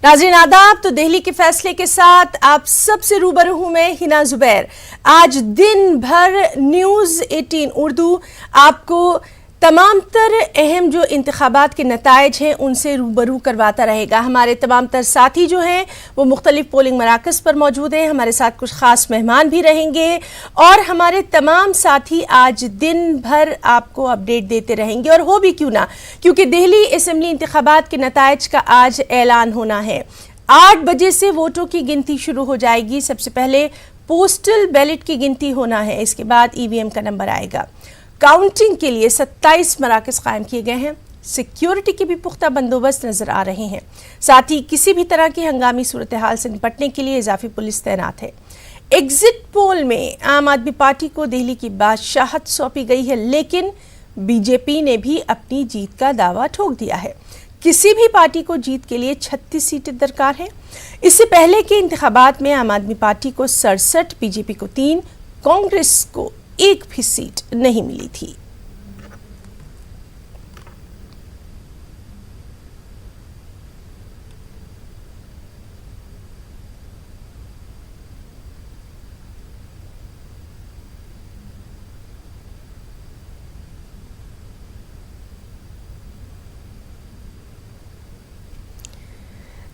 नाज़रीन आदाब। तो दिल्ली के फैसले के साथ आप सबसे रूबरू हूं मैं हिना जुबैर। आज दिन भर न्यूज़ 18 उर्दू आपको तमाम तर अहम जो इंतखाबात के नताइज हैं उनसे रूबरू करवाता रहेगा। हमारे तमाम तर साथी जो हैं वो मुख्तलिफ पोलिंग मराकज़ पर मौजूद हैं। हमारे साथ कुछ ख़ास मेहमान भी रहेंगे और हमारे तमाम साथी आज दिन भर आपको अपडेट देते रहेंगे। और हो भी क्यों ना, क्योंकि दिल्ली असम्बली इंतखाबात के नताइज का आज ऐलान होना है। 8 बजे से वोटों की गिनती शुरू हो जाएगी। सबसे पहले पोस्टल बैलेट की गिनती होना है, इसके बाद EVM का नंबर आएगा। काउंटिंग के लिए 27 मराकज़ कायम किए गए हैं। सिक्योरिटी के भी पुख्ता बंदोबस्त नजर आ रहे हैं। साथ ही किसी भी तरह की हंगामी सूरत हाल से निपटने के लिए इजाफी पुलिस तैनात है। एग्जिट पोल में आम आदमी पार्टी को दिल्ली की बादशाहत सौंपी गई है, लेकिन बीजेपी ने भी अपनी जीत का दावा ठोक दिया है। किसी भी पार्टी को जीत के लिए 36 सीटें दरकार हैं। इससे पहले के इंतखाबात में आम आदमी पार्टी को 67, बीजेपी को 3, कांग्रेस को 1 भी सीट नहीं मिली थी।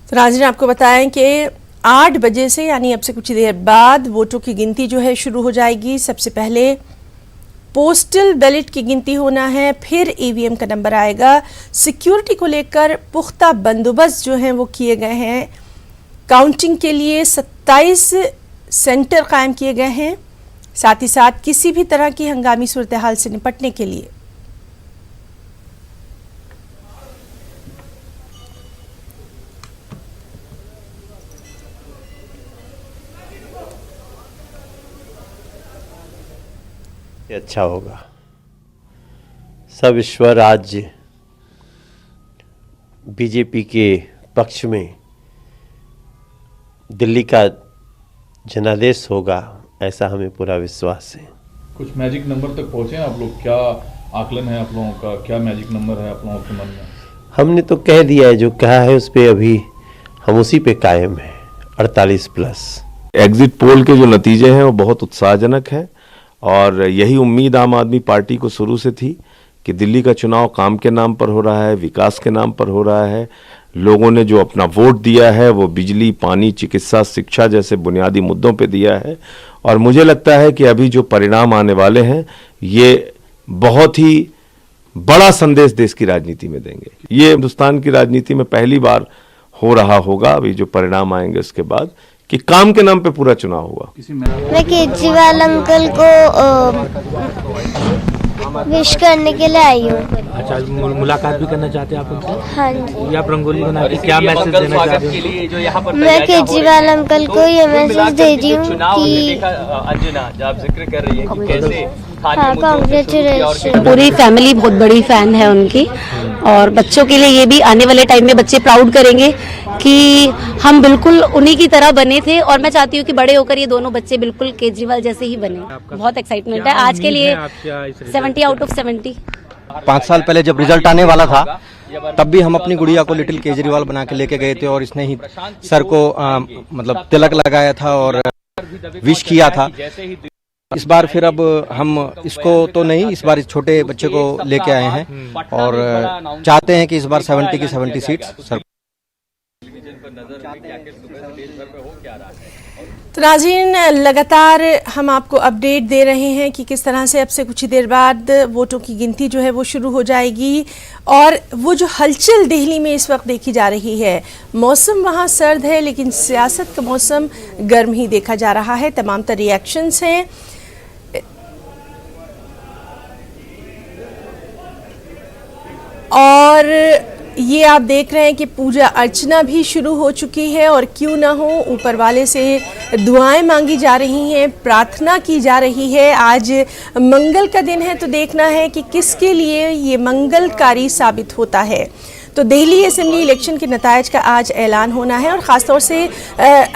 तो नाज़रीन आपको बताएं कि 8 बजे से यानी अब से कुछ देर बाद वोटों की गिनती जो है शुरू हो जाएगी। सबसे पहले पोस्टल बैलेट की गिनती होना है, फिर EVM का नंबर आएगा। सिक्योरिटी को लेकर पुख्ता बंदोबस्त जो हैं वो किए गए हैं। काउंटिंग के लिए 27 सेंटर कायम किए गए हैं। साथ ही साथ किसी भी तरह की हंगामी सूरत हाल से निपटने के लिए अच्छा होगा। सब ईश्वर आज बीजेपी के पक्ष में दिल्ली का जनादेश होगा, ऐसा हमें पूरा विश्वास है। कुछ मैजिक नंबर तक पहुंचे आप लोग? क्या आकलन है आप लोगों का? क्या मैजिक नंबर है आप लोगों के मन में? हमने तो कह दिया है, जो कहा है उस पे अभी हम उसी पे कायम है, 48+। एग्जिट पोल के जो नतीजे हैं वो बहुत उत्साहजनक हैं और यही उम्मीद आम आदमी पार्टी को शुरू से थी कि दिल्ली का चुनाव काम के नाम पर हो रहा है, विकास के नाम पर हो रहा है। लोगों ने जो अपना वोट दिया है वो बिजली, पानी, चिकित्सा, शिक्षा जैसे बुनियादी मुद्दों पे दिया है। और मुझे लगता है कि अभी जो परिणाम आने वाले हैं ये बहुत ही बड़ा संदेश देश की राजनीति में देंगे। ये हिंदुस्तान की राजनीति में पहली बार हो रहा होगा अभी जो परिणाम आएंगे उसके बाद, कि काम के नाम पे पूरा चुनाव हुआ। मैं केजरीवाल अंकल को विश करने के लिए आई हूँ। अच्छा, मुलाकात भी करना चाहते हैं आप उनसे? हाँ जी। आप रंगोली बना के क्या मैसेज देना चाहते हैं? मैं केजरीवाल अंकल को ये मैसेज दे रही हूँ कि कांग्रेचुलेशन। पूरी फैमिली बहुत बड़ी फैन है उनकी और बच्चों के लिए ये भी आने वाले टाइम में बच्चे प्राउड करेंगे कि हम बिल्कुल उन्हीं की तरह बने थे। और मैं चाहती हूँ कि बड़े होकर ये दोनों बच्चे बिल्कुल केजरीवाल जैसे ही बने। बहुत एक्साइटमेंट है आज के लिए। 70 आउट ऑफ 70। 5 साल पहले जब रिजल्ट आने वाला था तब भी हम अपनी गुड़िया को लिटिल केजरीवाल बना के लेके गए थे और इसने ही सर को मतलब तिलक लगाया था और विश किया था। इस बार फिर अब हम इसको तो नहीं, इस बार इस छोटे बच्चे को लेके आए हैं और चाहते हैं कि इस बार 70 की 70 सीट्स सर। तो नाज़रीन लगातार हम आपको अपडेट दे रहे हैं कि किस तरह से अब से कुछ ही देर बाद वोटों की गिनती जो है वो शुरू हो जाएगी। और वो जो हलचल दिल्ली में इस वक्त देखी जा रही है, मौसम वहाँ सर्द है लेकिन सियासत का मौसम गर्म ही देखा जा रहा है। तमाम तर रिएक्शंस हैं। और ये आप देख रहे हैं कि पूजा अर्चना भी शुरू हो चुकी है और क्यों ना हो, ऊपर वाले से दुआएं मांगी जा रही हैं, प्रार्थना की जा रही है। आज मंगल का दिन है तो देखना है कि किसके लिए ये मंगलकारी साबित होता है। तो दिल्ली असेंबली इलेक्शन के नताइज का आज ऐलान होना है और ख़ासतौर से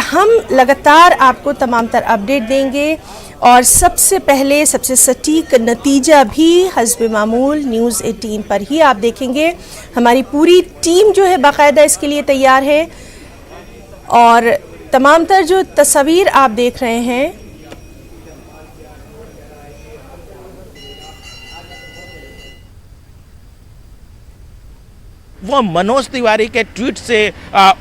हम लगातार आपको तमाम तर अपडेट देंगे। और सबसे पहले सबसे सटीक नतीजा भी हस्ब मामूल न्यूज़ 18 पर ही आप देखेंगे। हमारी पूरी टीम जो है बाकायदा इसके लिए तैयार है। और तमाम तर जो तस्वीर आप देख रहे हैं वो मनोज तिवारी के ट्वीट से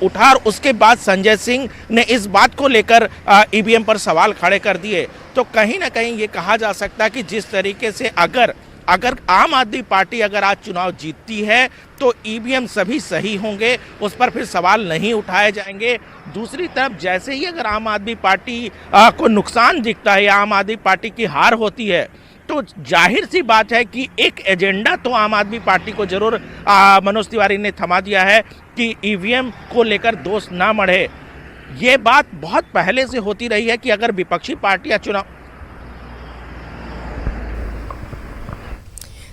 उठा और उसके बाद संजय सिंह ने इस बात को लेकर ईवीएम पर सवाल खड़े कर दिए। तो कहीं ना कहीं ये कहा जा सकता है कि जिस तरीके से अगर आम आदमी पार्टी अगर आज चुनाव जीतती है तो ईवीएम सभी सही होंगे, उस पर फिर सवाल नहीं उठाए जाएंगे। दूसरी तरफ जैसे ही अगर आम आदमी पार्टी को नुकसान दिखता है या आम आदमी पार्टी की हार होती है तो जाहिर सी बात है कि एक एजेंडा तो आम आदमी पार्टी को जरूर मनोज तिवारी ने थमा दिया है कि ईवीएम को लेकर दोष ना मढ़े। ये बात बहुत पहले से होती रही है कि अगर विपक्षी पार्टियां चुनाव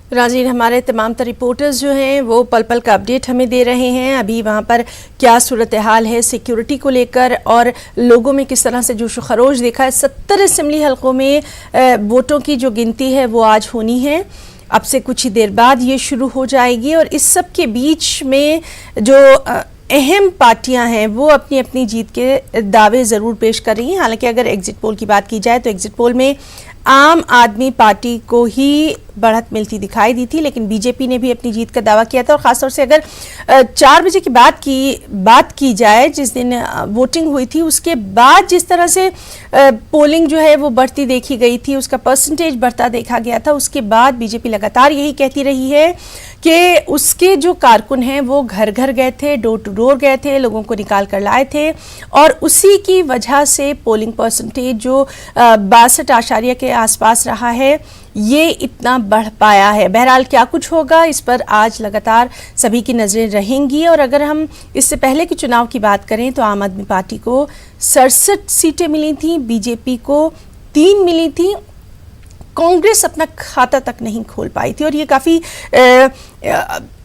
नाज़रीन, हमारे तमाम तर रिपोर्टर्स जो हैं वो पल पल का अपडेट हमें दे रहे हैं। अभी वहाँ पर क्या सूरत हाल है सिक्योरिटी को लेकर और लोगों में किस तरह से जोश खरोश देखा है। 70 असेंबली हलकों में वोटों की जो गिनती है वो आज होनी है। अब से कुछ ही देर बाद ये शुरू हो जाएगी और इस सब के बीच में जो अहम पार्टियां हैं वो अपनी अपनी जीत के दावे ज़रूर पेश कर रही हैं। हालांकि अगर एग्जिट पोल की बात की जाए तो एग्जिट पोल में आम आदमी पार्टी को ही बढ़त मिलती दिखाई दी थी, लेकिन बीजेपी ने भी अपनी जीत का दावा किया था। और ख़ासतौर से अगर 4 बजे की बात की जाए, जिस दिन वोटिंग हुई थी, उसके बाद जिस तरह से पोलिंग जो है वो बढ़ती देखी गई थी, उसका परसेंटेज बढ़ता देखा गया था, उसके बाद बीजेपी लगातार यही कहती रही है कि उसके जो कारकुन हैं वो घर घर गए थे, डोर टू डोर गए थे, लोगों को निकाल कर लाए थे और उसी की वजह से पोलिंग परसेंटेज जो 62% के आसपास रहा है ये इतना बढ़ पाया है। बहरहाल क्या कुछ होगा इस पर आज लगातार सभी की नज़रें रहेंगी। और अगर हम इससे पहले के चुनाव की बात करें तो आम आदमी पार्टी को 67 सीटें मिली थी, बीजेपी को 3 मिली थी, कांग्रेस अपना खाता तक नहीं खोल पाई थी। और ये काफ़ी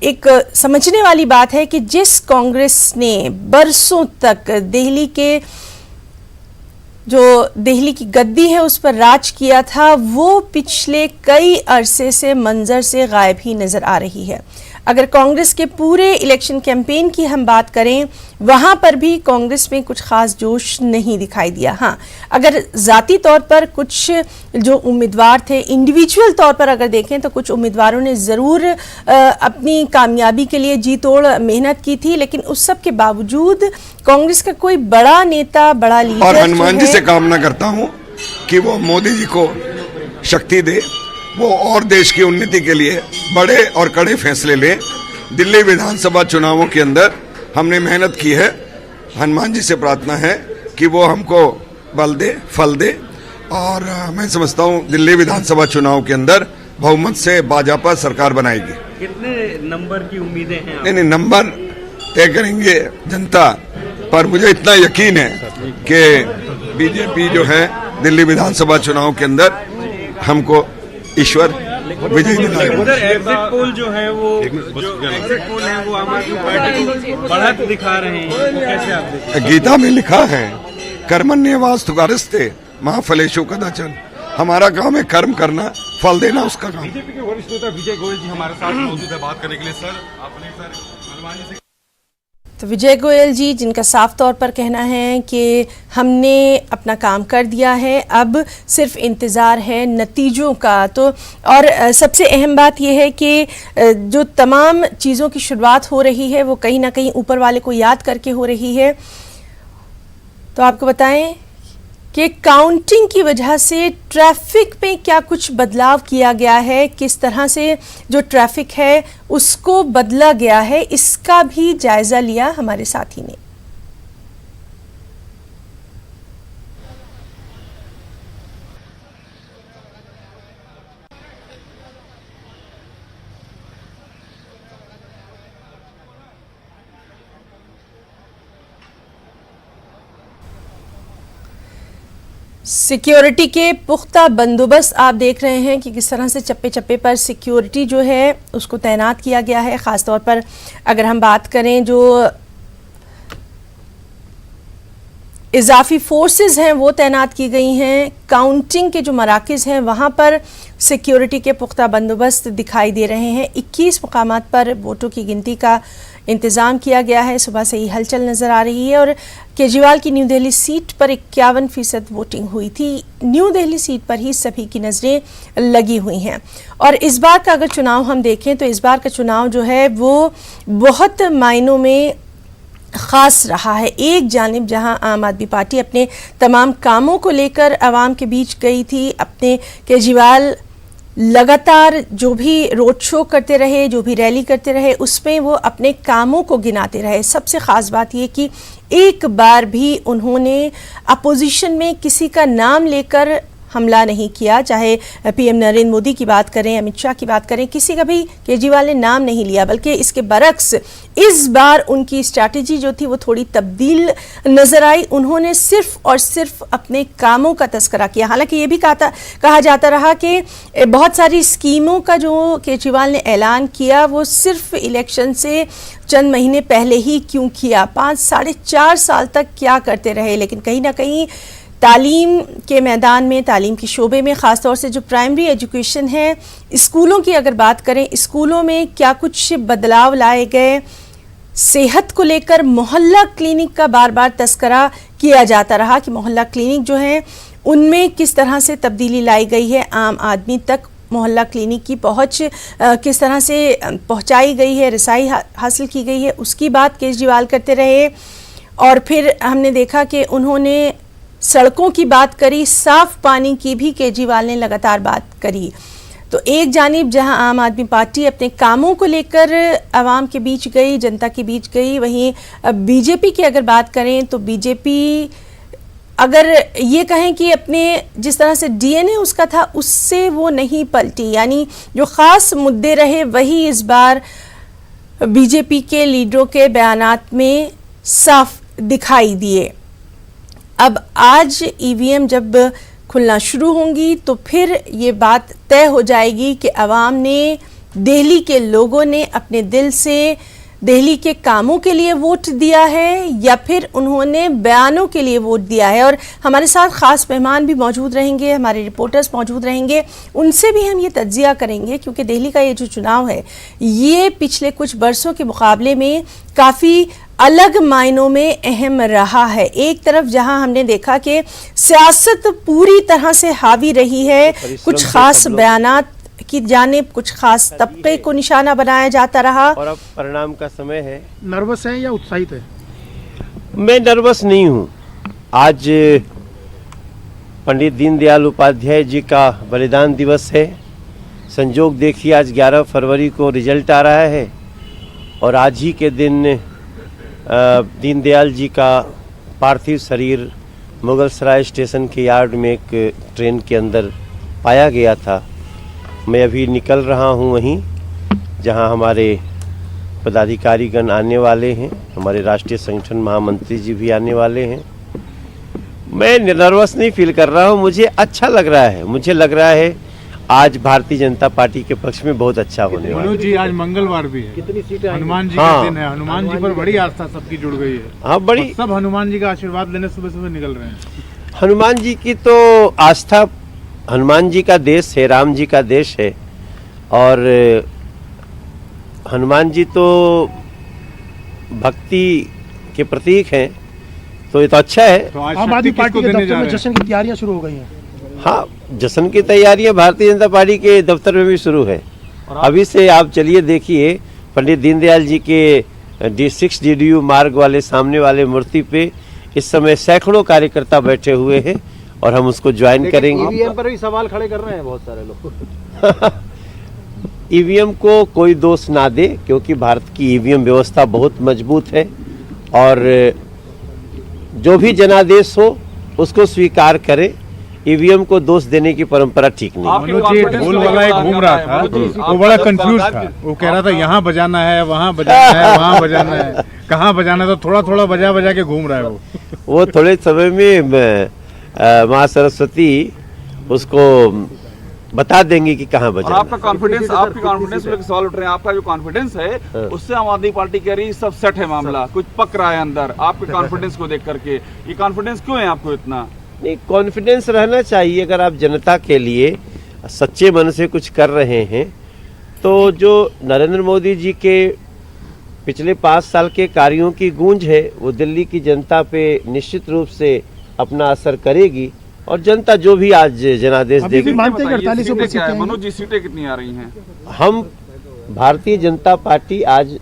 एक समझने वाली बात है कि जिस कांग्रेस ने बरसों तक दिल्ली की गद्दी है उस पर राज किया था, वो पिछले कई अरसे से मंजर से गायब ही नजर आ रही है। अगर कांग्रेस के पूरे इलेक्शन कैंपेन की हम बात करें, वहां पर भी कांग्रेस में कुछ खास जोश नहीं दिखाई दिया। हाँ, अगर जाती तौर पर कुछ जो उम्मीदवार थे, इंडिविजुअल तौर पर अगर देखें तो कुछ उम्मीदवारों ने ज़रूर अपनी कामयाबी के लिए जी तोड़ मेहनत की थी, लेकिन उस सब के बावजूद कांग्रेस का कोई बड़ा नेता, बड़ा लीडर और हनुमान जी से कामना करता हूं कि वो मोदी जी को शक्ति दे, वो और देश की उन्नति के लिए बड़े और कड़े फैसले ले। दिल्ली विधानसभा चुनावों के अंदर हमने मेहनत की है, हनुमान जी से प्रार्थना है कि वो हमको बल दे, फल दे। और मैं समझता हूँ दिल्ली विधानसभा चुनाव के अंदर बहुमत से भाजपा सरकार बनाएगी। कितने नंबर की उम्मीदें हैं? नहीं, नंबर तय करेंगे जनता, पर मुझे इतना यकीन है कि बीजेपी जो है दिल्ली विधानसभा चुनाव के अंदर हमको ईश्वर विजय दिलाएगा। एग्जिट पोल जो है वो आम आदमी पार्टी को बढ़त दिखा रहे हैं, वो कैसे आप देखते हैं? गीता में लिखा है कर्मण्येवास्तु कारस्ते मां फलेषु कदाचन। हमारा काम है कर्म करना, फल देना उसका काम। बीजेपी के वरिष्ठ नेता विजय गोयल जी हमारे साथ मौजूद है बात करने के लिए। सर, आपने हनुमान जी से तो विजय गोयल जी, जिनका साफ तौर पर कहना है कि हमने अपना काम कर दिया है, अब सिर्फ इंतज़ार है नतीजों का। तो और सबसे अहम बात यह है कि जो तमाम चीज़ों की शुरुआत हो रही है वो कहीं ना कहीं ऊपर वाले को याद करके हो रही है। तो आपको बताएं कि काउंटिंग की वजह से ट्रैफिक में क्या कुछ बदलाव किया गया है, किस तरह से जो ट्रैफिक है उसको बदला गया है, इसका भी जायजा लिया हमारे साथी ने। सिक्योरिटी के पुख्ता बंदोबस्त आप देख रहे हैं कि किस तरह से चप्पे चप्पे पर सिक्योरिटी जो है उसको तैनात किया गया है। ख़ास तौर पर अगर हम बात करें जो इजाफी फोर्सेस हैं वो तैनात की गई हैं। काउंटिंग के जो मराकज़ हैं वहाँ पर सिक्योरिटी के पुख्ता बंदोबस्त दिखाई दे रहे हैं। 21 मुकामात पर वोटों की गिनती का इंतज़ाम किया गया है। सुबह से ही हलचल नज़र आ रही है और केजरीवाल की न्यू दिल्ली सीट पर 51% वोटिंग हुई थी। न्यू दिल्ली सीट पर ही सभी की नज़रें लगी हुई हैं। और इस बार का अगर चुनाव हम देखें तो इस बार का चुनाव जो है वो बहुत मायनों में ख़ास रहा है। एक जानिब जहां आम आदमी पार्टी अपने तमाम कामों को लेकर आवाम के बीच गई थी, अपने केजरीवाल लगातार जो भी रोड शो करते रहे, जो भी रैली करते रहे, उसमें वो अपने कामों को गिनाते रहे। सबसे ख़ास बात ये कि एक बार भी उन्होंने अपोजिशन में किसी का नाम लेकर हमला नहीं किया। चाहे पीएम नरेंद्र मोदी की बात करें, अमित शाह की बात करें, किसी का भी केजरीवाल ने नाम नहीं लिया। बल्कि इसके बरक्स इस बार उनकी स्ट्रैटेजी जो थी वो थोड़ी तब्दील नजर आई। उन्होंने सिर्फ और सिर्फ अपने कामों का तस्करा किया। हालांकि ये भी कहा जाता रहा कि बहुत सारी स्कीमों का जो केजरीवाल ने ऐलान किया वो सिर्फ इलेक्शन से चंद महीने पहले ही क्यों किया, 5-4.5 साल तक क्या करते रहे। लेकिन कहीं ना कहीं तालीम के मैदान में, तालीम के शोबे में, ख़ासतौर से जो प्राइमरी एजुकेशन है, स्कूलों की अगर बात करें, स्कूलों में क्या कुछ बदलाव लाए गए। सेहत को लेकर मोहल्ला क्लिनिक का बार बार तस्करा किया जाता रहा कि मोहल्ला क्लिनिक जो है उनमें किस तरह से तब्दीली लाई गई है, आम आदमी तक मोहल्ला क्लिनिक की पहुंच किस तरह से पहुंचाई गई है, रसाई हासिल की गई है, उसकी बात केजरीवाल करते रहे। और फिर हमने देखा कि उन्होंने सड़कों की बात करी, साफ पानी की भी केजरीवाल ने लगातार बात करी। तो एक जानिब जहां आम आदमी पार्टी अपने कामों को लेकर आवाम के बीच गई, जनता के बीच गई, वहीं बीजेपी की अगर बात करें तो बीजेपी अगर ये कहें कि अपने जिस तरह से डीएनए उसका था उससे वो नहीं पलटी। यानी जो ख़ास मुद्दे रहे वही इस बार बीजेपी के लीडरों के बयानात में साफ दिखाई दिए। अब आज ईवीएम जब खुलना शुरू होंगी तो फिर ये बात तय हो जाएगी कि अवाम ने, दिल्ली के लोगों ने अपने दिल से दिल्ली के कामों के लिए वोट दिया है या फिर उन्होंने बयानों के लिए वोट दिया है। और हमारे साथ ख़ास मेहमान भी मौजूद रहेंगे, हमारे रिपोर्टर्स मौजूद रहेंगे, उनसे भी हम ये तज्जिया करेंगे क्योंकि दिल्ली का ये जो चुनाव है ये पिछले कुछ बरसों के मुकाबले में काफ़ी अलग मायनों में अहम रहा है। एक तरफ जहां हमने देखा कि सियासत पूरी तरह से हावी रही है, कुछ खास बयानात की जानिब कुछ खास तबके को निशाना बनाया जाता रहा। और अब परिणाम का समय है। नर्वस है या उत्साहित है? मैं नर्वस नहीं हूँ। आज पंडित दीनदयाल उपाध्याय जी का बलिदान दिवस है। संजोग देखिए आज 11 फरवरी को रिजल्ट आ रहा है और आज ही के दिन दीनदयाल जी का पार्थिव शरीर मुगल सराय स्टेशन के यार्ड में एक ट्रेन के अंदर पाया गया था। मैं अभी निकल रहा हूं वहीं जहां हमारे पदाधिकारीगण आने वाले हैं, हमारे राष्ट्रीय संगठन महामंत्री जी भी आने वाले हैं। मैं नर्वस नहीं फील कर रहा हूं, मुझे अच्छा लग रहा है। मुझे लग रहा है आज भारतीय जनता पार्टी के पक्ष में बहुत अच्छा होने वाला है। जी आज मंगलवार भी है, कितनी सीटें हनुमान जी हाँ, का दिन है, हनुमान जी पर बड़ी आस्था सबकी जुड़ गई है। हाँ बड़ी, सब हनुमान जी का आशीर्वाद लेने सुबह सुबह निकल रहे हैं। हनुमान जी की तो आस्था, हनुमान जी का देश है, राम जी का देश है और हनुमान जी तो भक्ति के प्रतीक हैं, तो ये तो अच्छा है। तो आम आदमी पार्टी के दफ्तर में जश्न की तैयारियां शुरू हो गई हैं। हाँ, जश्न की तैयारियां भारतीय जनता पार्टी के दफ्तर में भी शुरू है। अभी से आप चलिए देखिए पंडित दीनदयाल जी के D6 DDU मार्ग वाले सामने वाले मूर्ति पे इस समय सैकड़ों कार्यकर्ता बैठे हुए हैं और हम उसको ज्वाइन करेंगे। ईवीएम पर भी सवाल खड़े कर रहे हैं बहुत सारे लोग। ईवीएम को कोई दोष ना दे क्योंकि भारत की ईवीएम व्यवस्था बहुत मजबूत है और जो भी जनादेश हो उसको स्वीकार करे। ईवीएम को दोष देने की परंपरा ठीक नहीं। ढोल वाला एक घूम रहा था, वो बड़ा कंफ्यूज था। वो कह रहा था यहाँ बजाना है, वहाँ बजाना है, वहाँ बजाना है, कहाँ बजाना है, तो थोड़ा थोड़ा बजा बजा के घूम रहा है वो थोड़े समय में माँ सरस्वती उसको बता देंगे कि कहाँ और बजा। आपका कॉन्फिडेंस, आपकी कॉन्फिडेंस पे सवाल उठ रहे हैं, आपका जो कॉन्फिडेंस है उससे आम आदमी पार्टी कह रही है सब सेट है, मामला कुछ पक रहा है अंदर आपके कॉन्फिडेंस को देख करके। ये कॉन्फिडेंस क्यों है आपको इतना? नहीं, कॉन्फिडेंस रहना चाहिए। अगर आप जनता के लिए सच्चे मन से कुछ कर रहे हैं तो जो नरेंद्र मोदी जी के पिछले 5 साल के कार्यों की गूंज है वो दिल्ली की जनता पे निश्चित रूप से अपना असर करेगी और जनता जो भी आज जनादेश देगी। मनोज जी सीटें कितनी आ रही हैं? हम भारतीय जनता पार्टी आज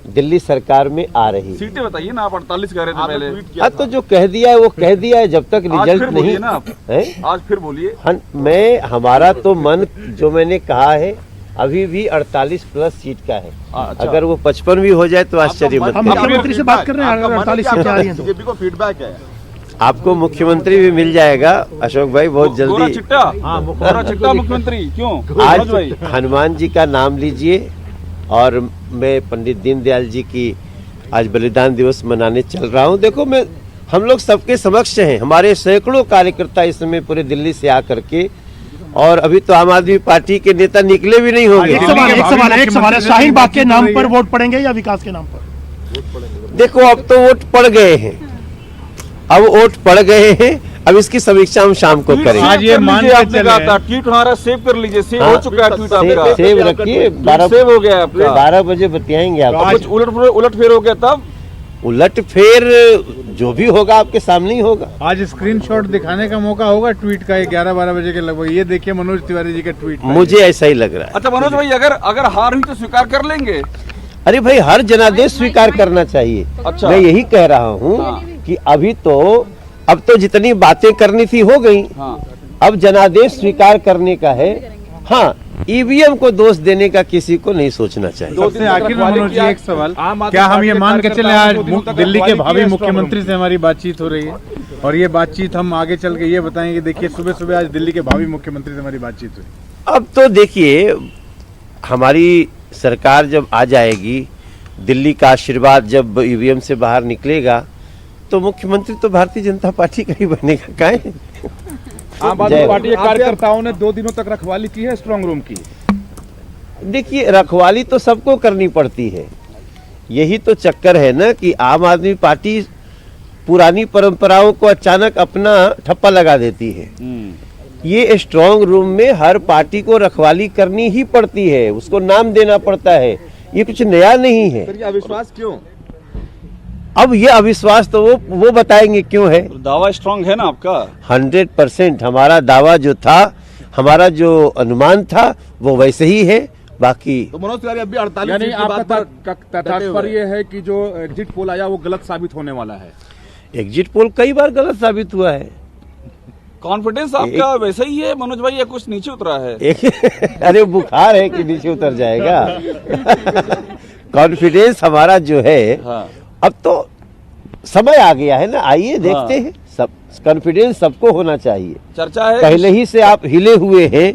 दिल्ली सरकार में आ रही। सीटें बताइए ना, आप 48 कह रहे थे पहले। हाँ, तो जो कह दिया है वो कह दिया है, जब तक रिजल्ट नहीं ना है। आज फिर बोलिए। हमारा तो मन जो मैंने कहा है अभी भी 48 प्लस सीट का है। अगर वो 55 भी हो जाए तो आश्चर्य मत। मुख्यमंत्री से बात कर रहे हैं, 48 सीटें आ रही हैं तो बीजेपी को फीडबैक है। आपको मुख्यमंत्री भी मिल जाएगा अशोक भाई बहुत जल्दी। गोरा चिट्टा मुख्यमंत्री क्यों? आज हनुमान जी का नाम लीजिए और मैं पंडित दीनदयाल जी की आज बलिदान दिवस मनाने चल रहा हूँ। देखो, हम लोग सबके समक्ष हैं, हमारे सैकड़ों कार्यकर्ता इस समय पूरे दिल्ली से आकर के, और अभी तो आम आदमी पार्टी के नेता निकले भी नहीं होंगे। एक सवाल है, शाहीन बाग के नाम पर वोट पड़ेंगे या विकास के नाम पर? देखो, अब तो वोट पड़ गए हैं, अब वोट पड़ गए हैं, अब इसकी समीक्षा हम शाम को करेंगे। आज ये मान के चले, ट्वीट हमारा सेव कर लीजिए, सेव हो चुका है ट्वीट आपका, सेव रखिए, सेव हो गया आपका, 12 बजे बताएंगे आपको। कुछ उलट फेर हो गया, तब उलट फेर जो भी होगा आपके सामने ही होगा। आज स्क्रीनशॉट दिखाने का मौका होगा ट्वीट का 11-12 बजे के लगभग। ये देखिए मनोज तिवारी जी का ट्वीट। मुझे ऐसा ही लग रहा है। अच्छा मनोज भाई, अगर हार हुई तो स्वीकार कर लेंगे? अरे भाई, हर जनादेश स्वीकार करना चाहिए। अच्छा। मैं यही कह रहा हूँ कि अब तो जितनी बातें करनी थी हो गई। अब जनादेश स्वीकार करने का है। हाँ, ईवीएम को दोष देने का किसी को नहीं सोचना चाहिए। सबसे आखिर में मनोज जी एक सवाल, क्या हम ये मान के चले आज दिल्ली के भावी मुख्यमंत्री से हमारी बातचीत हो रही है और ये बातचीत हम आगे चल के ये बताएंगे, देखिए सुबह आज दिल्ली के भावी मुख्यमंत्री से हमारी बातचीत हुई। अब तो देखिए, हमारी सरकार जब आ जाएगी, दिल्ली का आशीर्वाद जब ईवीएम से बाहर निकलेगा तो मुख्यमंत्री तो भारतीय जनता पार्टी का ही बनेगा। काहे? आम आदमी पार्टी के कार्यकर्ताओं ने 2 दिनों तक रखवाली की है स्ट्रांग रूम की। देखिए, रखवाली तो सबको करनी पड़ती है। यही तो चक्कर है ना कि आम आदमी पार्टी पुरानी परंपराओं को अचानक अपना ठप्पा लगा देती है। ये स्ट्रांग रूम में हर पार्टी को रखवाली करनी ही पड़ती है, उसको नाम देना पड़ता है। ये कुछ नया नहीं है। ये अविश्वास क्यों? अब ये अविश्वास तो वो बताएंगे क्यों है। दावा स्ट्रांग है ना आपका? 100% हमारा दावा जो था, हमारा जो अनुमान था वो वैसे ही है। बाकी तो मनोज तिवारी अभी 48 की बात पर तात्पर्य है कि जो एग्जिट पोल आया वो गलत साबित होने वाला है। एग्जिट पोल कई बार गलत साबित हुआ है। कॉन्फिडेंस आपका वैसा ही है मनोज भाई, या कुछ नीचे उतरा है? अरे बुखार है कि नीचे उतर जाएगा। कॉन्फिडेंस हमारा जो है, अब तो समय आ गया है ना, आइए देखते हैं। सब कॉन्फिडेंस सबको होना चाहिए। चर्चा है पहले ही से आप हिले हुए हैं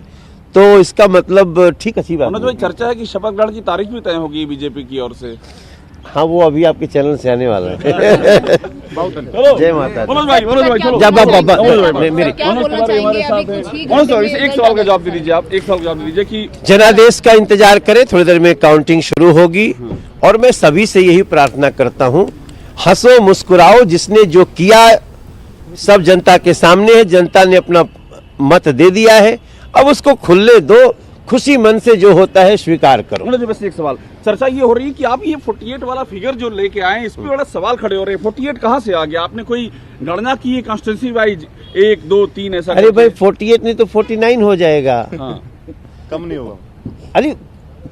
तो इसका मतलब ठीक अच्छी बात। मनोज भाई, चर्चा है कि शपथ ग्रहण की तारीख भी तय होगी बीजेपी की ओर से। हाँ, वो अभी आपके चैनल से आने वाला है। जय माता दी। मनोज भाई चलो। एक सवाल का जवाब दे दीजिए आप, एक सवाल का जवाब दे दीजिए कि जनादेश का इंतजार करें, थोड़ी देर में काउंटिंग शुरू होगी और मैं सभी से यही प्रार्थना करता हूँ, हंसो मुस्कुराओ। जिसने जो किया सब जनता के सामने है, जनता ने अपना मत दे दिया है, अब उसको खुले दो, खुशी मन से जो होता है स्वीकार करो। मुझे बस एक सवाल, चर्चा ये हो रही है कि आप ये 48 वाला फिगर जो लेके आए हैं, इस पे बड़ा सवाल खड़े हो रहे हैं। 48 कहाँ से आ गया? आपने कोई गणना की है कॉन्स्टिट्यूंसी वाइज 1, 2, 3 ऐसा? अरे भाई, 48 नहीं तो 49 हो जाएगा। कम नहीं होगा। अरे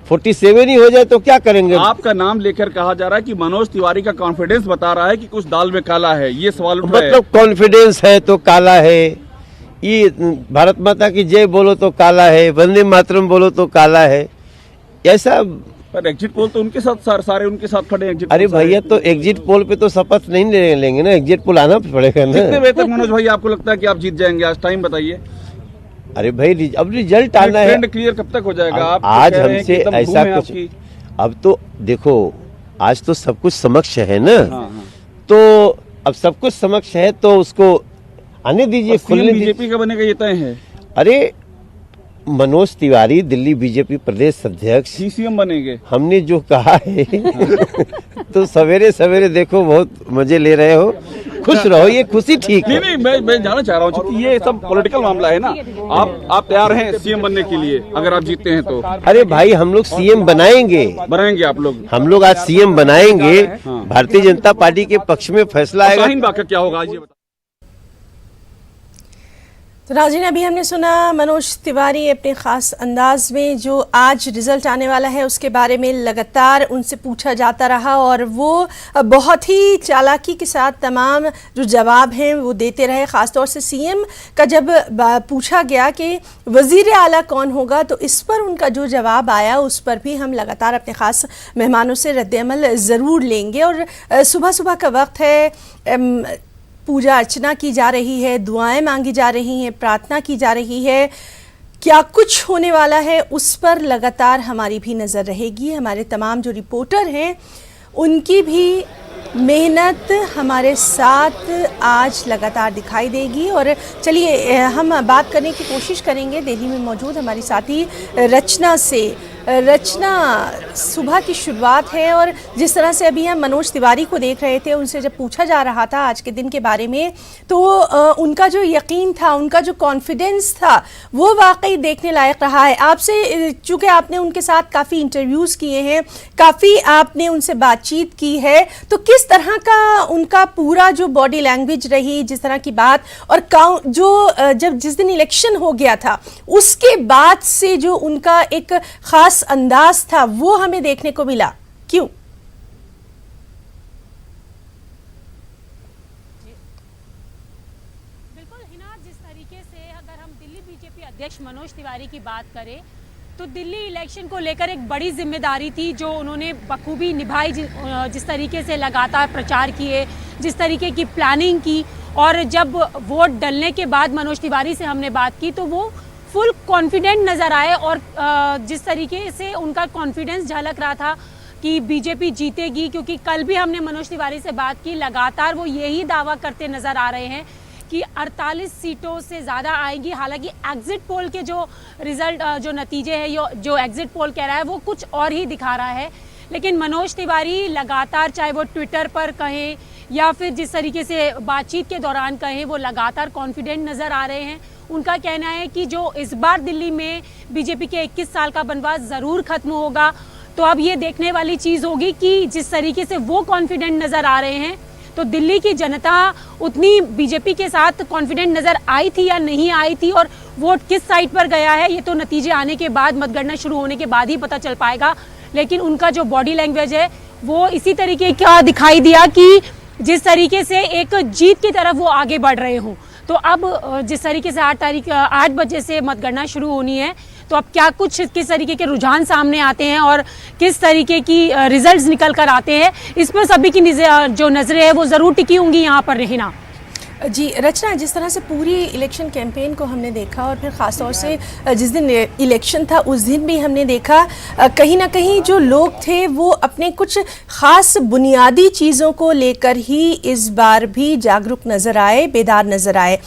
47 ही हो जाए तो क्या करेंगे? आपका नाम लेकर कहा जा रहा है कि मनोज तिवारी का कॉन्फिडेंस बता रहा है कि कुछ दाल में काला है, ये सवाल उठ रहा है। मतलब कॉन्फिडेंस है तो काला है, ये भारत माता की जय बोलो तो काला है, वंदे मातरम बोलो तो काला है, ऐसा। पर एग्जिट पोल तो उनके साथ सारे उनके साथ खड़े हैं। अरे भैया, तो एग्जिट पोल पे तो शपथ नहीं लेंगे ना, एग्जिट पोल आना पड़ेगा ना। कितने बजे तक मनोज भाई आपको लगता है कि आप जीत जाएंगे? आज टाइम बताइए। अरे भाई, अब रिजल्ट आना है। ट्रेंड क्लियर कब तक हो जाएगा? आप आज हमसे ऐसा कुछ, अब तो देखो, आज तो सब कुछ समक्ष है ना। तो अब सब कुछ समक्ष है तो उसको आने दीजिए, खुलने। बीजेपी का बनेगा ये तय है। अरे मनोज तिवारी दिल्ली बीजेपी प्रदेश अध्यक्ष सीएम बनेंगे, हमने जो कहा है तो सवेरे सवेरे देखो बहुत मजे ले रहे हो, खुश रहो, ये खुशी ठीक है। नहीं मैं जानना चाह रहा हूँ कि ये सब पॉलिटिकल मामला है ना, आप तैयार हैं सीएम बनने के लिए अगर आप जीतते हैं तो? अरे भाई हम लोग सीएम बनाएंगे आप लोग? हम लोग आज सीएम बनाएंगे। भारतीय जनता पार्टी के पक्ष में फैसला आएगा। शाहीन बाग का क्या होगा ये बता। तो नाज़रीन, अभी हमने सुना मनोज तिवारी अपने ख़ास अंदाज में जो आज रिज़ल्ट आने वाला है उसके बारे में लगातार उनसे पूछा जाता रहा और वो बहुत ही चालाकी के साथ तमाम जो जवाब हैं वो देते रहे। ख़ास तौर से सीएम का जब पूछा गया कि वज़ीर आला कौन होगा तो इस पर उनका जो जवाब आया उस पर भी हम लगातार अपने ख़ास मेहमानों से रद्द-ए-अमल ज़रूर लेंगे। और सुबह सुबह का वक्त है, पूजा अर्चना की जा रही है, दुआएं मांगी जा रही हैं, प्रार्थना की जा रही है। क्या कुछ होने वाला है उस पर लगातार हमारी भी नज़र रहेगी। हमारे तमाम जो रिपोर्टर हैं उनकी भी मेहनत हमारे साथ आज लगातार दिखाई देगी। और चलिए हम बात करने की कोशिश करेंगे दिल्ली में मौजूद हमारी साथी रचना से। रचना, सुबह की शुरुआत है और जिस तरह से अभी हम मनोज तिवारी को देख रहे थे, उनसे जब पूछा जा रहा था आज के दिन के बारे में तो उनका जो यकीन था, उनका जो कॉन्फिडेंस था वो वाकई देखने लायक रहा है। आपसे, चूँकि आपने उनके साथ काफ़ी इंटरव्यूज़ किए हैं, काफ़ी आपने उनसे बातचीत की है, तो किस तरह का उनका पूरा जो बॉडी लैंग्वेज रही, जिस तरह की बात और जो जब जिस दिन इलेक्शन हो गया था उसके बाद से जो उनका एक ख़ास अंदाज था वो हमें देखने को मिला, क्यों? बिल्कुल हिना, जिस तरीके से अगर हम दिल्ली बीजेपी अध्यक्ष मनोज तिवारी की बात करें तो दिल्ली इलेक्शन को लेकर एक बड़ी जिम्मेदारी थी जो उन्होंने बखूबी निभाई। जिस तरीके से लगातार प्रचार किए, जिस तरीके की प्लानिंग की, और जब वोट डलने के बाद मनोज तिवारी से हमने बात की तो वो फुल कॉन्फिडेंट नज़र आए और जिस तरीके से उनका कॉन्फिडेंस झलक रहा था कि बीजेपी जीतेगी, क्योंकि कल भी हमने मनोज तिवारी से बात की, लगातार वो यही दावा करते नज़र आ रहे हैं कि 48 सीटों से ज़्यादा आएंगी। हालांकि एग्जिट पोल के जो रिज़ल्ट, जो नतीजे हैं, जो एग्जिट पोल कह रहा है वो कुछ और ही दिखा रहा है। लेकिन मनोज तिवारी लगातार, चाहे वो ट्विटर पर कहें या फिर जिस तरीके से बातचीत के दौरान कहें, वो लगातार कॉन्फिडेंट नज़र आ रहे हैं। उनका कहना है कि जो इस बार दिल्ली में बीजेपी के 21 साल का बनवास ज़रूर ख़त्म होगा। तो अब ये देखने वाली चीज़ होगी कि जिस तरीके से वो कॉन्फिडेंट नज़र आ रहे हैं तो दिल्ली की जनता उतनी बीजेपी के साथ कॉन्फिडेंट नज़र आई थी या नहीं आई थी, और वोट किस साइड पर गया है ये तो नतीजे आने के बाद, मतगणना शुरू होने के बाद ही पता चल पाएगा। लेकिन उनका जो बॉडी लैंग्वेज है वो इसी तरीके का दिखाई दिया कि जिस तरीके से एक जीत की तरफ वो आगे बढ़ रहे हों। तो अब जिस तरीके से 8 बजे से मतगणना शुरू होनी है, तो अब क्या कुछ किस तरीके के रुझान सामने आते हैं और किस तरीके की रिजल्ट्स निकल कर आते हैं, इस पर सभी की जो नज़रें हैं वो ज़रूर टिकी होंगी यहाँ पर रहना। जी रचना, जिस तरह से पूरी इलेक्शन कैंपेन को हमने देखा और फिर ख़ास तौर से जिस दिन इलेक्शन था उस दिन भी हमने देखा कहीं ना कहीं जो लोग थे वो अपने कुछ ख़ास बुनियादी चीज़ों को लेकर ही इस बार भी जागरूक नज़र आए, बेदार नज़र आए।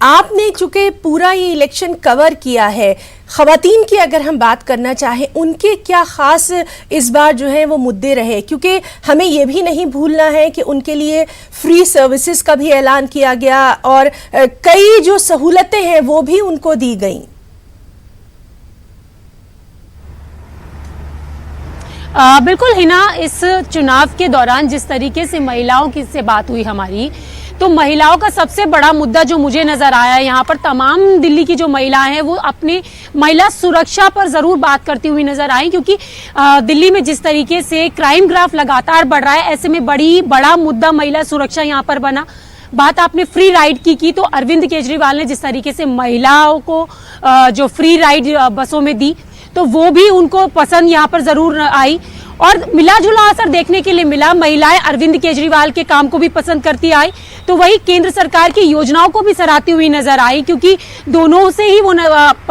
आपने चूँकि पूरा ये इलेक्शन कवर किया है, ख़वातीन की अगर हम बात करना चाहें उनके क्या ख़ास इस बार जो है वो मुद्दे रहे, क्योंकि हमें ये भी नहीं भूलना है कि उनके लिए फ्री सर्विसेज का भी ऐलान किया गया और कई जो सहूलतें हैं वो भी उनको दी गई। बिल्कुल हिना, इस चुनाव के दौरान जिस तरीके से महिलाओं की से बात हुई हमारी, तो महिलाओं का सबसे बड़ा मुद्दा जो मुझे नज़र आया यहाँ पर, तमाम दिल्ली की जो महिलाएं हैं वो अपनी महिला सुरक्षा पर ज़रूर बात करती हुई नज़र आई, क्योंकि दिल्ली में जिस तरीके से क्राइम ग्राफ लगातार बढ़ रहा है, ऐसे में बड़ा मुद्दा महिला सुरक्षा यहाँ पर बना। बात आपने फ्री राइड की तो अरविंद केजरीवाल ने जिस तरीके से महिलाओं को जो फ्री राइड बसों में दी तो वो भी उनको पसंद यहाँ पर ज़रूर आई और मिला जुला असर देखने के लिए मिला। महिलाएं अरविंद केजरीवाल के काम को भी पसंद करती आई, तो वही केंद्र सरकार की योजनाओं को भी सराहती हुई नजर आई, क्योंकि दोनों से ही वो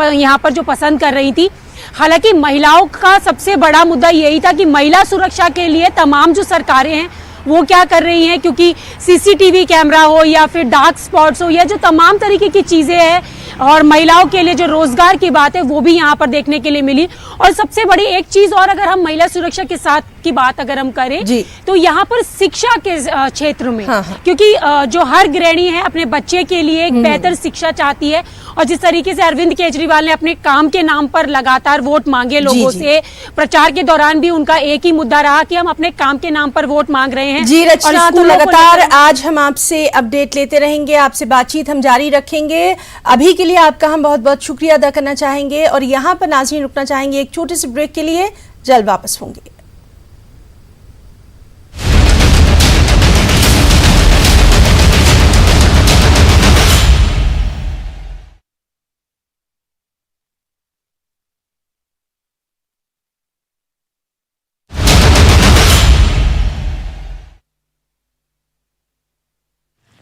यहाँ पर जो पसंद कर रही थी। हालांकि महिलाओं का सबसे बड़ा मुद्दा यही था कि महिला सुरक्षा के लिए तमाम जो सरकारें हैं वो क्या कर रही हैं, क्योंकि सीसीटीवी कैमरा हो या फिर डार्क स्पॉट्स हो या जो तमाम तरीके की चीज़ें हैं और महिलाओं के लिए जो रोजगार की बात है वो भी यहाँ पर देखने के लिए मिली। और सबसे बड़ी एक चीज और, अगर हम महिला सुरक्षा के साथ की बात अगर हम करें तो यहाँ पर शिक्षा के क्षेत्र में, क्योंकि जो हर गृहिणी है अपने बच्चे के लिए एक बेहतर शिक्षा चाहती है, और जिस तरीके से अरविंद केजरीवाल ने अपने काम के नाम पर लगातार वोट मांगे लोगों से, प्रचार के दौरान भी उनका एक ही मुद्दा रहा कि हम अपने काम के नाम पर वोट मांग रहे हैं। जी रचना, तो लगातार आज हम आपसे अपडेट लेते रहेंगे, आपसे बातचीत हम जारी रखेंगे। अभी के लिए आपका हम बहुत बहुत शुक्रिया अदा करना चाहेंगे और यहाँ पर नाज़रीन रुकना चाहेंगे एक छोटे से ब्रेक के लिए, जल्द वापस होंगे।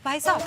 भाई साहब